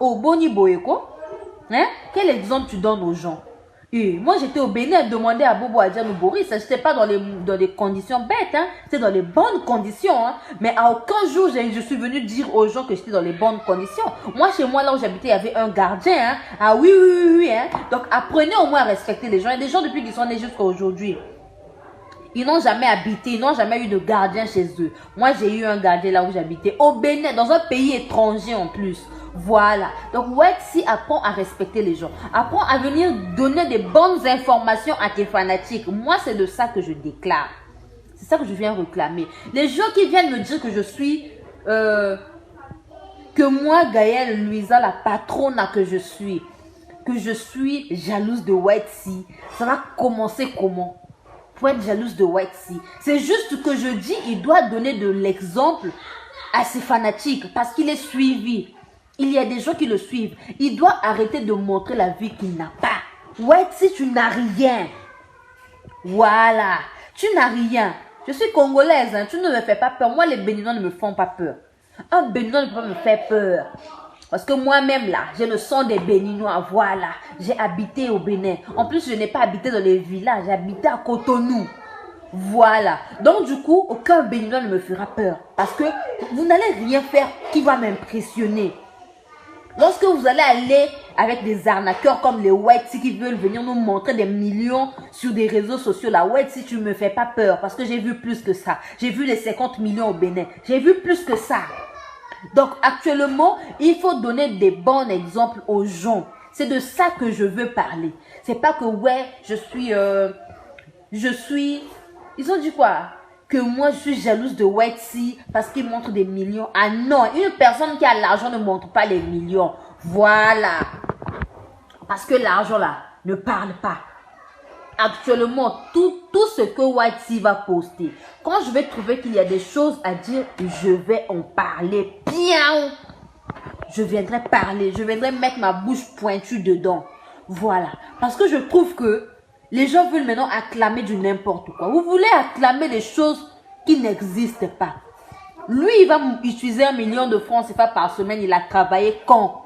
Oh, Boni Boyeko, hein? Quel exemple tu donnes aux gens? Et moi, j'étais au Bénin, demander à Bobo Adjanou Boris, je n'étais pas dans les conditions bêtes, hein? C'était dans les bonnes conditions, hein? Mais à aucun jour, je suis venue dire aux gens que j'étais dans les bonnes conditions. Moi, chez moi, là où j'habitais, il y avait un gardien, hein? Ah oui, oui, oui, oui, hein? Donc, apprenez au moins à respecter les gens. Il y a des gens depuis qu'ils sont nés jusqu'à aujourd'hui. Ils n'ont jamais habité, ils n'ont jamais eu de gardien chez eux. Moi, j'ai eu un gardien là où j'habitais, au Bénin, dans un pays étranger en plus. Voilà. Donc, Wexy apprend à respecter les gens. Apprend à venir donner des bonnes informations à tes fanatiques. Moi, c'est de ça que je déclare. C'est ça que je viens réclamer. Les gens qui viennent me dire que je suis... que moi, Gaëlle Louisa, la patronne que je suis jalouse de Wexy, ça va commencer comment? Pour être jalouse de Wexy. C'est juste que je dis, il doit donner de l'exemple à ses fanatiques parce qu'il est suivi. Il y a des gens qui le suivent. Il doit arrêter de montrer la vie qu'il n'a pas. Wexy, tu n'as rien. Voilà. Tu n'as rien. Je suis congolaise, hein. Tu ne me fais pas peur. Moi, les Béninois ne me font pas peur. Un Béninois ne peut pas me faire peur. Parce que moi-même, là, j'ai le sang des Béninois, voilà. J'ai habité au Bénin. En plus, je n'ai pas habité dans les villages, j'ai habité à Cotonou. Voilà. Donc, du coup, aucun Béninois ne me fera peur. Parce que vous n'allez rien faire qui va m'impressionner. Lorsque vous allez aller avec des arnaqueurs comme les Wexy qui veulent venir nous montrer des millions sur des réseaux sociaux, la Wexy, tu ne me fais pas peur. Parce que j'ai vu plus que ça. J'ai vu les 50 millions au Bénin. J'ai vu plus que ça. Donc, actuellement, il faut donner des bons exemples aux gens. C'est de ça que je veux parler. C'est pas que, ouais, je suis... Ils ont dit quoi? Que moi, je suis jalouse de Wexy parce qu'il montre des millions. Ah non, une personne qui a l'argent ne montre pas les millions. Voilà. Parce que l'argent, là, ne parle pas. Actuellement, tout ce que Wexy va poster, quand je vais trouver qu'il y a des choses à dire, je vais en parler bien. Je viendrai parler, je viendrai mettre ma bouche pointue dedans. Voilà. Parce que je trouve que les gens veulent maintenant acclamer du n'importe quoi. Vous voulez acclamer des choses qui n'existent pas. Lui, il va utiliser 1 million de francs CFA par semaine. Il a travaillé quand?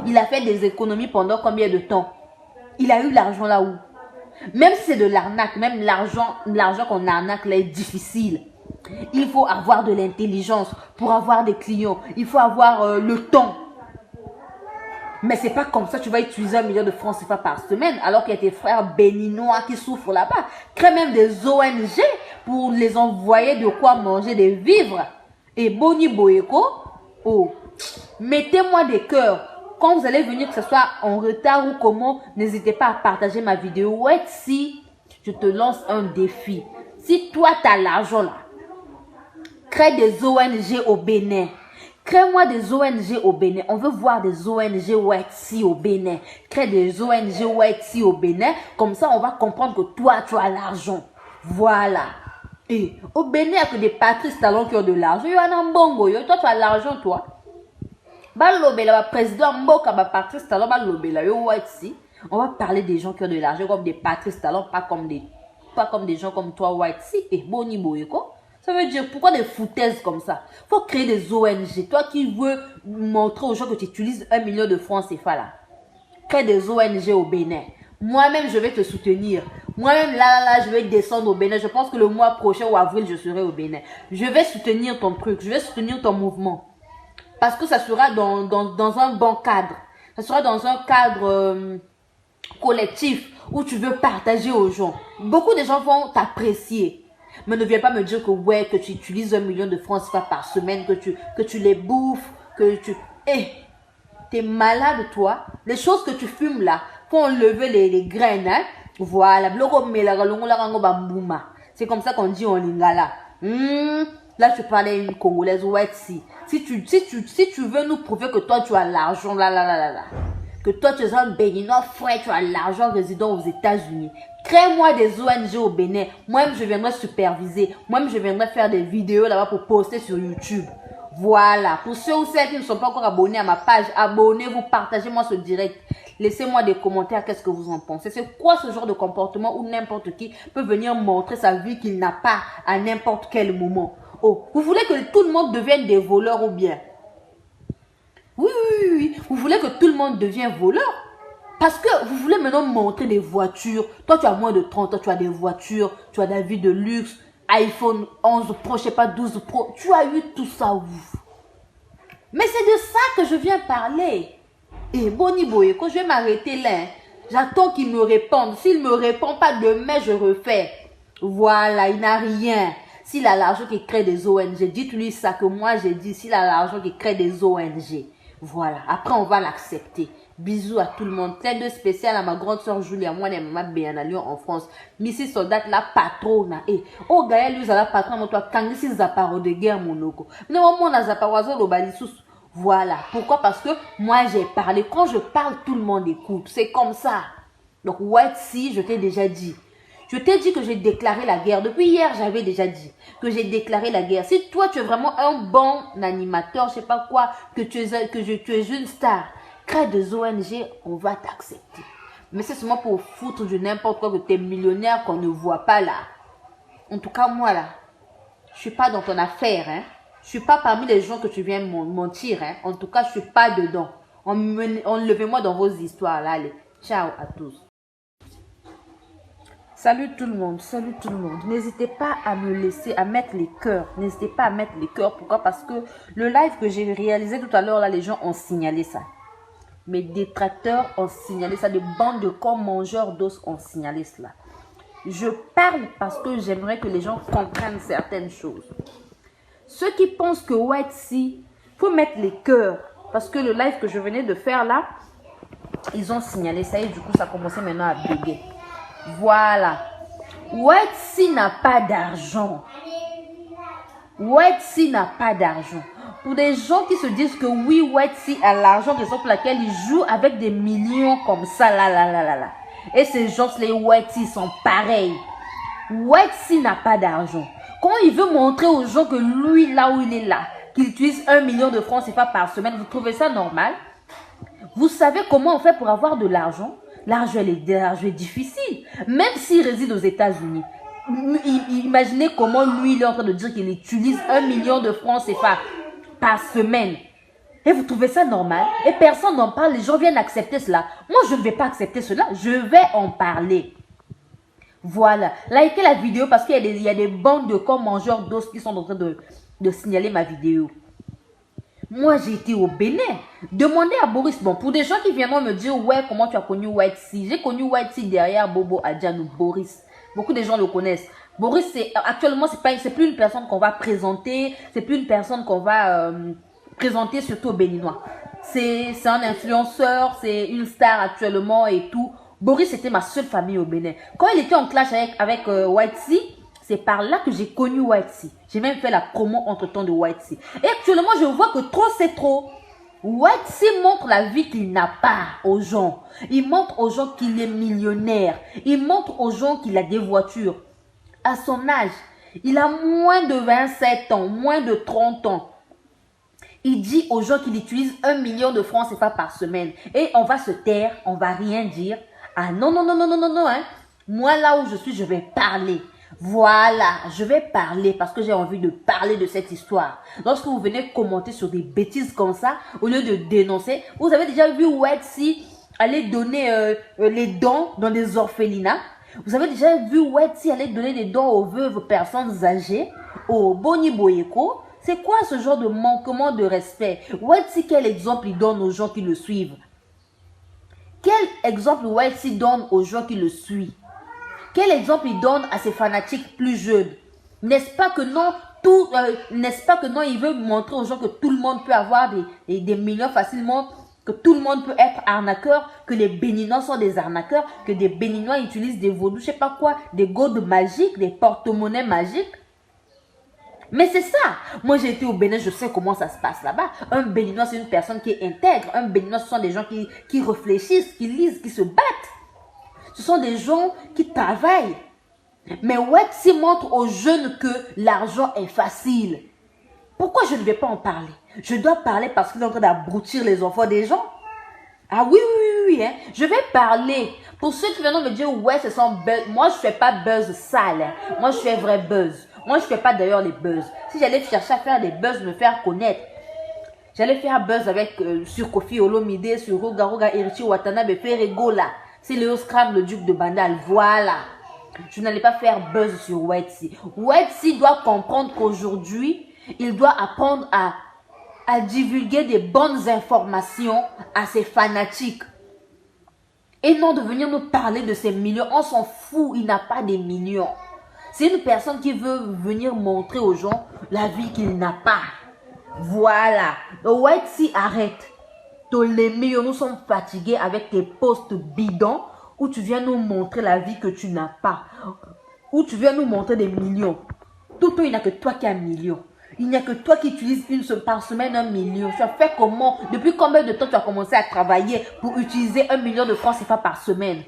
Il a fait des économies pendant combien de temps? Il a eu l'argent là où? Même si c'est de l'arnaque, même l'argent qu'on arnaque là est difficile. Il faut avoir de l'intelligence pour avoir des clients. Il faut avoir le temps. Mais c'est pas comme ça, tu vas utiliser 1 million de francs CFA par semaine alors qu'il y a tes frères béninois qui souffrent là-bas. Crée même des ONG pour les envoyer de quoi manger, des vivres. Et Boni Boyeko, oh, mettez-moi des cœurs. Quand vous allez venir, que ce soit en retard ou comment, n'hésitez pas à partager ma vidéo. Ouais, si je te lance un défi. Si toi, tu as l'argent là, crée des ONG au Bénin. Crée-moi des ONG au Bénin. On veut voir des ONG Wexy au Bénin. Crée des ONG Wexy au Bénin. Comme ça, on va comprendre que toi, tu as l'argent. Voilà. Et au Bénin, il n'y a que des Patrice Talon qui ont de l'argent. Il y en a un bongo. Toi, tu as l'argent, toi. Président Mboka, Patrice Talon, on va parler des gens qui ont de l'argent comme des Patrice Talon, pas comme des gens comme toi, Wexy et Boni Boyeko. Ça veut dire, pourquoi des foutaises comme ça? Faut créer des ONG. Toi qui veux montrer aux gens que tu utilises 1 million de francs CFA là. Crée des ONG au Bénin. Moi-même, je vais te soutenir. Moi-même, là, je vais descendre au Bénin. Je pense que le mois prochain ou avril, je serai au Bénin. Je vais soutenir ton truc. Je vais soutenir ton mouvement. Parce que ça sera dans un bon cadre. Ça sera dans un cadre collectif où tu veux partager aux gens. Beaucoup de gens vont t'apprécier. Mais ne viens pas me dire que ouais, que tu utilises 1 million de francs CFA par semaine, que tu les bouffes, que tu... t'es malade toi. Les choses que tu fumes là, faut enlever les graines, hein. Voilà. C'est comme ça qu'on dit en lingala. Là, je parlais à une Congolaise, Wexy. Si tu veux nous prouver que toi, tu as l'argent, que toi, tu es un Béninois frère, tu as l'argent résident aux États-Unis. Crée-moi des ONG au Bénin. Moi-même, je viendrai superviser. Moi-même, je viendrai faire des vidéos là-bas pour poster sur YouTube. Voilà. Pour ceux ou celles qui ne sont pas encore abonnés à ma page, abonnez-vous, partagez-moi ce direct. Laissez-moi des commentaires, qu'est-ce que vous en pensez. C'est quoi ce genre de comportement où n'importe qui peut venir montrer sa vie qu'il n'a pas à n'importe quel moment? Oh, vous voulez que tout le monde devienne des voleurs ou bien? Oui. Vous voulez que tout le monde devient voleur. Parce que vous voulez maintenant montrer des voitures. Toi, tu as moins de 30 ans, tu as des voitures, tu as des vie de luxe, iPhone 11 Pro, je sais pas, 12 Pro. Tu as eu tout ça où? Mais c'est de ça que je viens parler. Et Boni Boye, quand je vais m'arrêter là, hein, j'attends qu'il me réponde. S'il ne me répond pas demain, je refais. Voilà, il n'a rien. S'il a l'argent qui crée des ONG, dites-lui ça que moi j'ai dit, s'il a l'argent qui crée des ONG. Voilà, après on va l'accepter. Bisous à tout le monde. Plein de spécial à ma grande soeur Julia, moi et maman Béana Lyon en France. Missy Soldat, la patronne. Et oh, Gaël, lui, la patronne, toi, quand il s'est apparu de guerre, mon loco. Mais au moins, on a apparu au balisous. Voilà. Pourquoi? Parce que moi, j'ai parlé. Quand je parle, tout le monde écoute. C'est comme ça. Donc, White Sea, je t'ai déjà dit. Je t'ai dit que j'ai déclaré la guerre. Depuis hier, j'avais déjà dit que j'ai déclaré la guerre. Si toi, tu es vraiment un bon animateur, je sais pas quoi, que tu es une star, crée des ONG, on va t'accepter. Mais c'est seulement pour foutre de n'importe quoi que tu es millionnaire qu'on ne voit pas là. En tout cas, moi là, je suis pas dans ton affaire. Hein. Je suis pas parmi les gens que tu viens mentir. Hein. En tout cas, je suis pas dedans. Enlevez-moi dans vos histoires là. Allez, ciao à tous. Salut tout le monde, salut tout le monde. N'hésitez pas à me laisser, à mettre les cœurs. N'hésitez pas à mettre les cœurs. Pourquoi? Parce que le live que j'ai réalisé tout à l'heure, là, les gens ont signalé ça. Mes détracteurs ont signalé ça. Des bandes de corps mangeurs d'os ont signalé cela. Je parle parce que j'aimerais que les gens comprennent certaines choses. Ceux qui pensent que White Sea, il faut mettre les cœurs. Parce que le live que je venais de faire là, ils ont signalé ça et du coup, ça a commencé maintenant à bugger. Voilà. White Sea n'a pas d'argent. White Sea n'a pas d'argent. Pour des gens qui se disent que oui, White Sea a l'argent, raison pour laquelle ils jouent avec des millions comme ça, là. Et ces gens, les White Sea sont pareils. White Sea n'a pas d'argent. Quand il veut montrer aux gens que lui, là où il est là, qu'il utilise 1 million de francs CFA par semaine, vous trouvez ça normal? Vous savez comment on fait pour avoir de l'argent? L'argent est difficile. Même s'il réside aux États-Unis. Imaginez comment lui, il est en train de dire qu'il utilise 1 million de francs CFA par semaine. Et vous trouvez ça normal? Et personne n'en parle. Les gens viennent accepter cela. Moi, je ne vais pas accepter cela. Je vais en parler. Voilà. Likez la vidéo parce qu'il y a des bandes de corps mangeurs d'os qui sont en train de signaler ma vidéo. Moi, j'ai été au Bénin. Demandez à Boris. Bon, pour des gens qui viendront me dire, ouais, comment tu as connu White Sea? J'ai connu White Sea derrière Bobo Adjanou, Boris. Beaucoup de gens le connaissent. Boris, actuellement, c'est plus une personne qu'on va présenter. C'est plus une personne qu'on va présenter, surtout aux Béninois. C'est un influenceur, c'est une star actuellement et tout. Boris, c'était ma seule famille au Bénin. Quand il était en clash avec White Sea, c'est par là que j'ai connu White Sea. J'ai même fait la promo entre-temps de White Sea. Et actuellement, je vois que trop, c'est trop. White Sea montre la vie qu'il n'a pas aux gens. Il montre aux gens qu'il est millionnaire. Il montre aux gens qu'il a des voitures. À son âge, il a moins de 27 ans, moins de 30 ans. Il dit aux gens qu'il utilise 1 million de francs CFA par semaine. Et on va se taire, on va rien dire. Ah non, hein. Moi, là où je suis, je vais parler. Voilà, je vais parler parce que j'ai envie de parler de cette histoire. Lorsque vous venez commenter sur des bêtises comme ça, au lieu de dénoncer, vous avez déjà vu White Sea aller donner les dons dans des orphelinats. Vous avez déjà vu White Sea aller donner des dons aux veuves personnes âgées, aux Boni Boyeko. C'est quoi ce genre de manquement de respect? White Sea, quel exemple il donne aux gens qui le suivent? Quel exemple White Sea donne aux gens qui le suivent? Quel exemple il donne à ses fanatiques plus jeunes? N'est-ce pas que non, il veut montrer aux gens que tout le monde peut avoir des millions facilement, que tout le monde peut être arnaqueur, que les Béninois sont des arnaqueurs, que des Béninois utilisent des vaudous, je sais pas quoi, des gourdes magiques, des porte-monnaies magiques. Mais c'est ça. Moi, j'ai été au Bénin, je sais comment ça se passe là-bas. Un Béninois, c'est une personne qui est intègre. Un Béninois, ce sont des gens qui réfléchissent, qui lisent, qui se battent. Ce sont des gens qui travaillent. Mais White Sea montre aux jeunes que l'argent est facile. Pourquoi je ne vais pas en parler? Je dois parler parce qu'il est en train d'abrutir les enfants des gens. Ah oui, hein. Je vais parler. Pour ceux qui viennent me dire, ouais, ce sont buzz. Moi, je ne fais pas buzz sale. Hein. Moi, je fais vrai buzz. Moi, je ne fais pas d'ailleurs les buzz. Si j'allais chercher à faire des buzz, me faire connaître, J'allais faire buzz avec sur Kofi Olomide, sur Roga Irichi Watanabe, Ferrego là. C'est le Scram, le duc de Bandal. Voilà. Je n'allais pas faire buzz sur Wetsi. Wetsi doit comprendre qu'aujourd'hui, il doit apprendre à divulguer des bonnes informations à ses fanatiques. Et non de venir nous parler de ses millions. On s'en fout, il n'a pas des millions. C'est une personne qui veut venir montrer aux gens la vie qu'il n'a pas. Voilà. Donc, Wetsi, arrête. Nous sommes fatigués avec tes posts bidons où tu viens nous montrer la vie que tu n'as pas. Où tu viens nous montrer des millions. Tout le temps, il n'y a que toi qui as un million. Il n'y a que toi qui utilises par semaine 1 million. Tu as fait comment? Depuis combien de temps tu as commencé à travailler pour utiliser 1 million de francs CFA par semaine?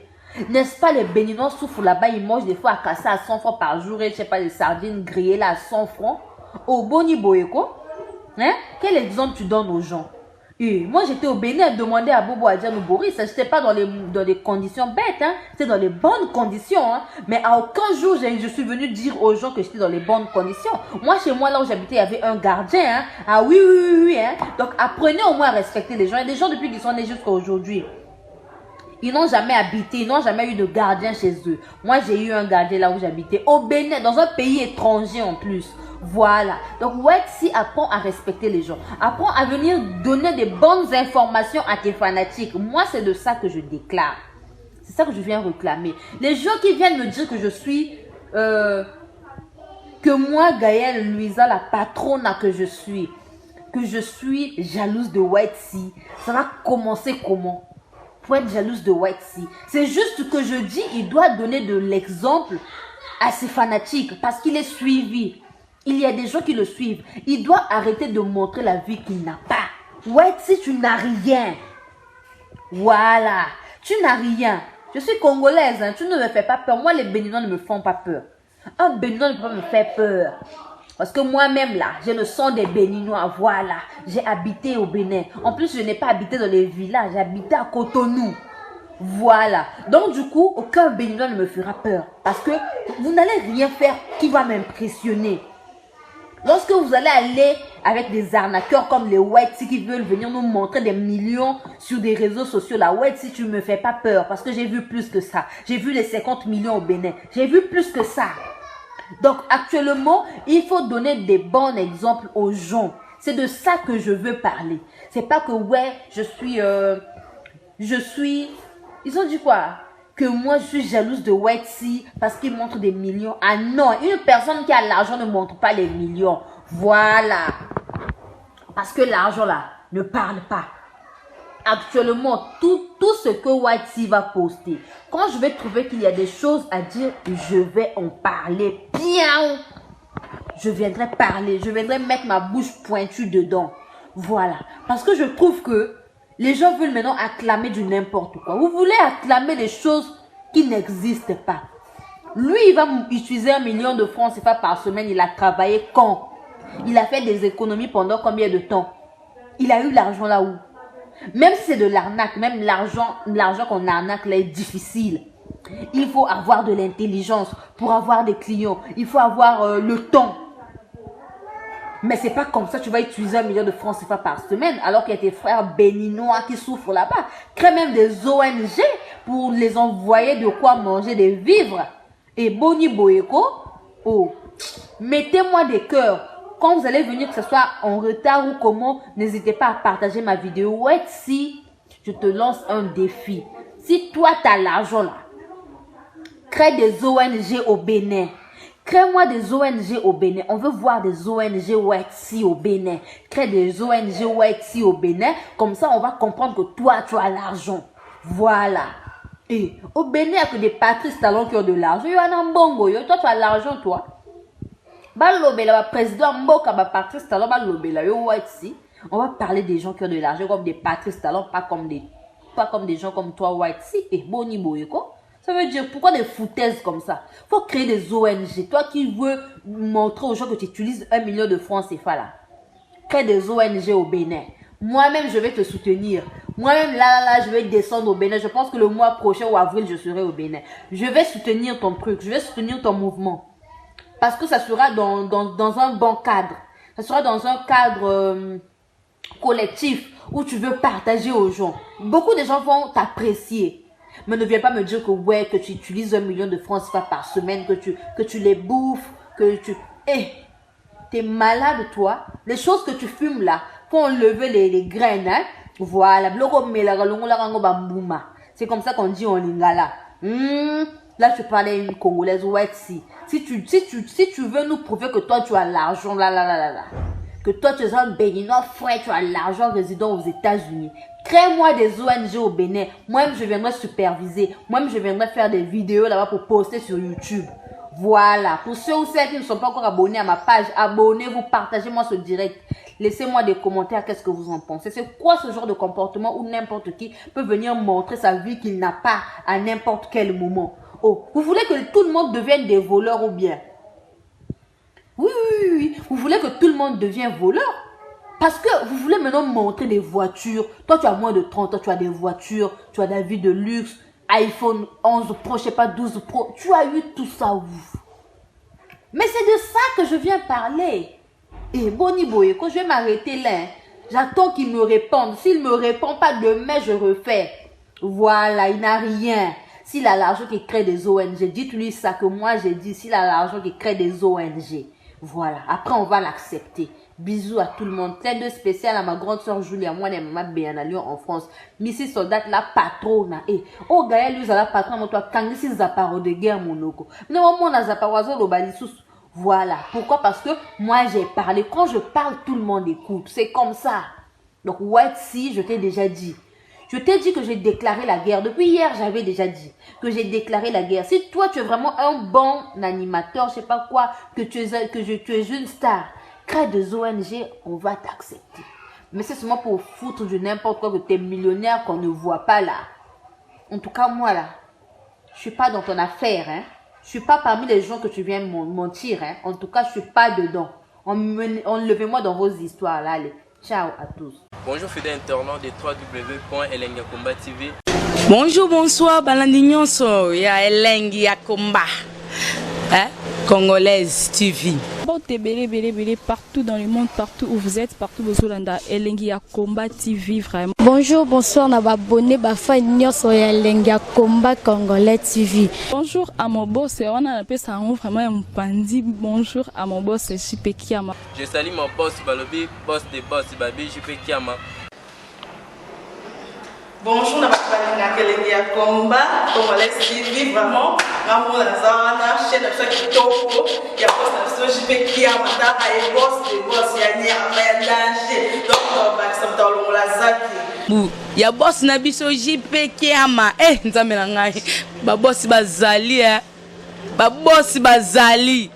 N'est-ce pas, les Béninois souffrent là-bas, ils mangent des fois à casser à 100 francs par jour et je sais pas, les sardines grillées là à 100 francs. Au Boni Boyeko, hein? Quel exemple tu donnes aux gens? Et moi j'étais au Bénin, demander à Bobo Adjanou Boris, je n'étais pas dans les conditions bêtes, hein? C'est dans les bonnes conditions, hein? Mais à aucun jour je suis venu dire aux gens que j'étais dans les bonnes conditions. Moi chez moi là où j'habitais, il y avait un gardien, hein? Ah oui, hein? Donc apprenez au moins à respecter les gens. Il y a des gens depuis qu'ils sont nés jusqu'à aujourd'hui. Ils n'ont jamais habité, ils n'ont jamais eu de gardien chez eux. Moi, j'ai eu un gardien là où j'habitais, au Bénin, dans un pays étranger en plus. Voilà. Donc, Wetsi apprend à respecter les gens. Apprend à venir donner des bonnes informations à tes fanatiques. Moi, c'est de ça que je déclare. C'est ça que je viens réclamer. Les gens qui viennent me dire que je suis... que moi, Gaëlle Louisa, la patronne que je suis jalouse de Wetsi, ça va commencer comment? Pour être jalouse de Wetsi. C'est juste que je dis, il doit donner de l'exemple à ses fanatiques parce qu'il est suivi. Il y a des gens qui le suivent. Il doit arrêter de montrer la vie qu'il n'a pas. Wetsi, tu n'as rien. Voilà. Tu n'as rien. Je suis congolaise, hein. Tu ne me fais pas peur. Moi, les Béninois ne me font pas peur. Un Béninois ne peut pas me faire peur. Parce que moi-même là, j'ai le sang des Béninois, voilà. J'ai habité au Bénin. En plus, je n'ai pas habité dans les villages, j'ai habité à Cotonou. Voilà. Donc du coup, aucun Béninois ne me fera peur. Parce que vous n'allez rien faire qui va m'impressionner. Lorsque vous allez aller avec des arnaqueurs comme les Wetsi qui veulent venir nous montrer des millions sur des réseaux sociaux, la Wetsi, tu ne me fais pas peur. Parce que j'ai vu plus que ça. J'ai vu les 50 millions au Bénin. J'ai vu plus que ça. Donc actuellement, il faut donner des bons exemples aux gens. C'est de ça que je veux parler. C'est pas que ouais, je suis... Ils ont dit quoi? Que moi je suis jalouse de Wetsi parce qu'il montre des millions. Ah non, une personne qui a l'argent ne montre pas les millions. Voilà. Parce que l'argent là ne parle pas. Actuellement, tout ce que Wetsi va poster, quand je vais trouver qu'il y a des choses à dire, je vais en parler bien. Je viendrai parler, je viendrai mettre ma bouche pointue dedans. Voilà. Parce que je trouve que les gens veulent maintenant acclamer du n'importe quoi. Vous voulez acclamer des choses qui n'existent pas. Lui, il va utiliser 1 million de francs CFA par semaine. Il a travaillé quand? Il a fait des économies pendant combien de temps? Il a eu l'argent là où? Même si c'est de l'arnaque, même l'argent qu'on arnaque là est difficile. Il faut avoir de l'intelligence pour avoir des clients. Il faut avoir le temps. Mais c'est pas comme ça tu vas utiliser 1 million de francs CFA par semaine alors qu'il y a tes frères béninois qui souffrent là-bas. Crée même des ONG pour les envoyer de quoi manger, des vivres. Et Boni Boyeko, oh, mettez-moi des cœurs. Quand vous allez venir, que ce soit en retard ou comment, n'hésitez pas à partager ma vidéo. Ouais, si je te lance un défi. Si toi, tu as l'argent là, crée des ONG au Bénin. Crée-moi des ONG au Bénin. On veut voir des ONG Wetsi au Bénin. Crée des ONG Wetsi au Bénin. Comme ça, on va comprendre que toi, tu as l'argent. Voilà. Et au Bénin, il n'y a que des Patrice Talon qui ont de l'argent. Il y en a un bongo. Toi, tu as l'argent, toi. Président Mboka, Patrice Talon, on va parler des gens qui ont de l'argent comme des Patrice Talon, pas comme des gens comme toi, Wetsi et Boni Boyeko. Ça veut dire, pourquoi des foutaises comme ça? Faut créer des ONG. Toi qui veux montrer aux gens que tu utilises 1 million de francs CFA là. Crée des ONG au Bénin. Moi-même, je vais te soutenir. Moi-même, là, je vais descendre au Bénin. Je pense que le mois prochain ou avril, je serai au Bénin. Je vais soutenir ton truc. Je vais soutenir ton mouvement. Parce que ça sera dans un bon cadre. Ça sera dans un cadre collectif où tu veux partager aux gens, beaucoup de gens vont t'apprécier. Mais ne viens pas me dire que ouais, que tu utilises 1 million de francs CFA par semaine, que tu les bouffes, que tu... t'es malade toi. Les choses que tu fumes là, pour enlever les graines, hein, voilà. C'est comme ça qu'on dit en lingala. Là, tu parlais une Congolaise, ouais, si tu veux nous prouver que toi, tu as l'argent, que toi, tu es un Béninois frère, tu as l'argent résident aux États-Unis. Crée-moi des ONG au Bénin. Moi-même, je viendrai superviser. Moi-même, je viendrai faire des vidéos là-bas pour poster sur YouTube. Voilà. Pour ceux ou celles qui ne sont pas encore abonnés à ma page, abonnez-vous, partagez-moi ce direct. Laissez-moi des commentaires, qu'est-ce que vous en pensez. C'est quoi ce genre de comportement où n'importe qui peut venir montrer sa vie qu'il n'a pas à n'importe quel moment? Oh, vous voulez que tout le monde devienne des voleurs ou bien? Oui. Vous voulez que tout le monde devienne voleur? Parce que vous voulez maintenant montrer des voitures. Toi, tu as moins de 30 ans, tu as des voitures, tu as des vie de luxe, iPhone 11 Pro, je sais pas, 12 Pro. Tu as eu tout ça où? Mais c'est de ça que je viens parler. Et Boni Boye, quand je vais m'arrêter là, j'attends qu'il me réponde. S'il ne me répond pas demain, je refais. Voilà, il n'a rien. S'il a l'argent qui crée des ONG, dites-lui ça que moi j'ai dit. S'il a l'argent qui crée des ONG. Voilà, après on va l'accepter. Bisous à tout le monde. Plein de spécial à ma grande soeur Julia, moi et maman Béana Lyon en France. Missy Soldat, la patronne. Oh, Gaël, lui, la patronne, toi, quand il s'est zaparo de guerre, monoko. Non, moi, on a zaparoiso, le balisous. Voilà. Pourquoi? Parce que moi, j'ai parlé. Quand je parle, tout le monde écoute. C'est comme ça. Donc, ouais, si, je t'ai déjà dit. Je t'ai dit que j'ai déclaré la guerre. Depuis hier, j'avais déjà dit que j'ai déclaré la guerre. Si toi, tu es vraiment un bon animateur, je sais pas quoi, que tu es une star, crée des ONG, on va t'accepter. Mais c'est seulement pour foutre de n'importe quoi, que tu es millionnaire qu'on ne voit pas là. En tout cas, moi là, je suis pas dans ton affaire. Hein. Je suis pas parmi les gens que tu viens mentir. Hein. En tout cas, je suis pas dedans. Enlevez-moi dans vos histoires là. Allez. Ciao à tous. Bonjour fidèles internautes de www.elengiakomba TV. Bonjour, bonsoir, Balandinyon so, ya Elengiakomba, Congolaise TV. Belé, partout dans le monde, partout où vous êtes, partout où vous êtes, Elengiakomba TV, vraiment. Bonjour, bonsoir, on a abonné Bafa Nyoso ya Elengiakomba Congolais TV. Bonjour à mon boss, on a appelé ça vraiment un pandi. Bonjour à mon boss, JP Kiama. Je salue mon boss Balobi, boss des boss Babi, JP Kiama. Bonjour, on a appelé Elengiakomba Congolais TV, vraiment. Maman Lazana, chaîne de ceux qui topo, il y a boss de JP Kiama, et boss des boss, il y a un danger. Donc, on va accepter le Lazaki. Ya boss na biso JP Kiama nzambe na ngai ba boss bazali ba boss bazali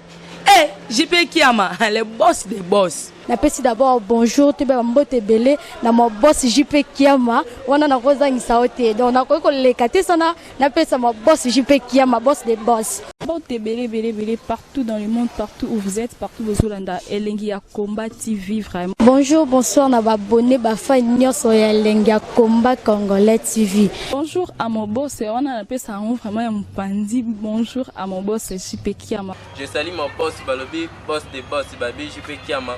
JP Kiama le boss des boss. Napesi d'abord bonjour te ba mbote belé na mo boss JP Kiama wana na kozangisa ote donc na ko lekate sana napesa mo boss JP Kiama boss des boss. Belé, partout dans le monde, partout où vous êtes, partout où vous êtes, Elengiakomba TV, vraiment. Bonjour, bonsoir, on a abonné Bafa Nyoso ya Elengiakomba Congolais TV. Bonjour à mon boss, on a appelé ça vraiment un pandi. Bonjour à mon boss, JP Kiama. Je salue mon boss Balobi, boss des boss Babi, JP Kiama.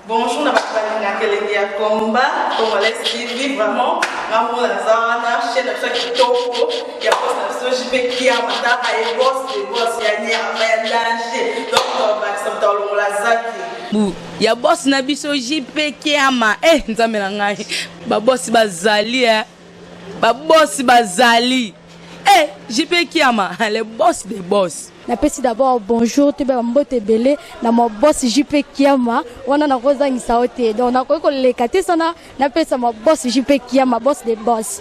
Bonjour, on a appelé Elengiakomba Congolais TV, vraiment. Maman Lazana, chaîne de ceux qui topo, il y a boss de JP Kiama, et boss des boss, il y a un danger. Donc, on va accepter le Lazaki. Ya boss na biso JP Kiama nzambe na ngai ba boss bazali ba boss bazali JP Kiama le boss des boss. Napesi d'abord bonjour te ba mbote belé na mo boss JP Kiama wana na kozangisa ote donc na ko lekate sana napesa mo boss JP Kiama boss des boss.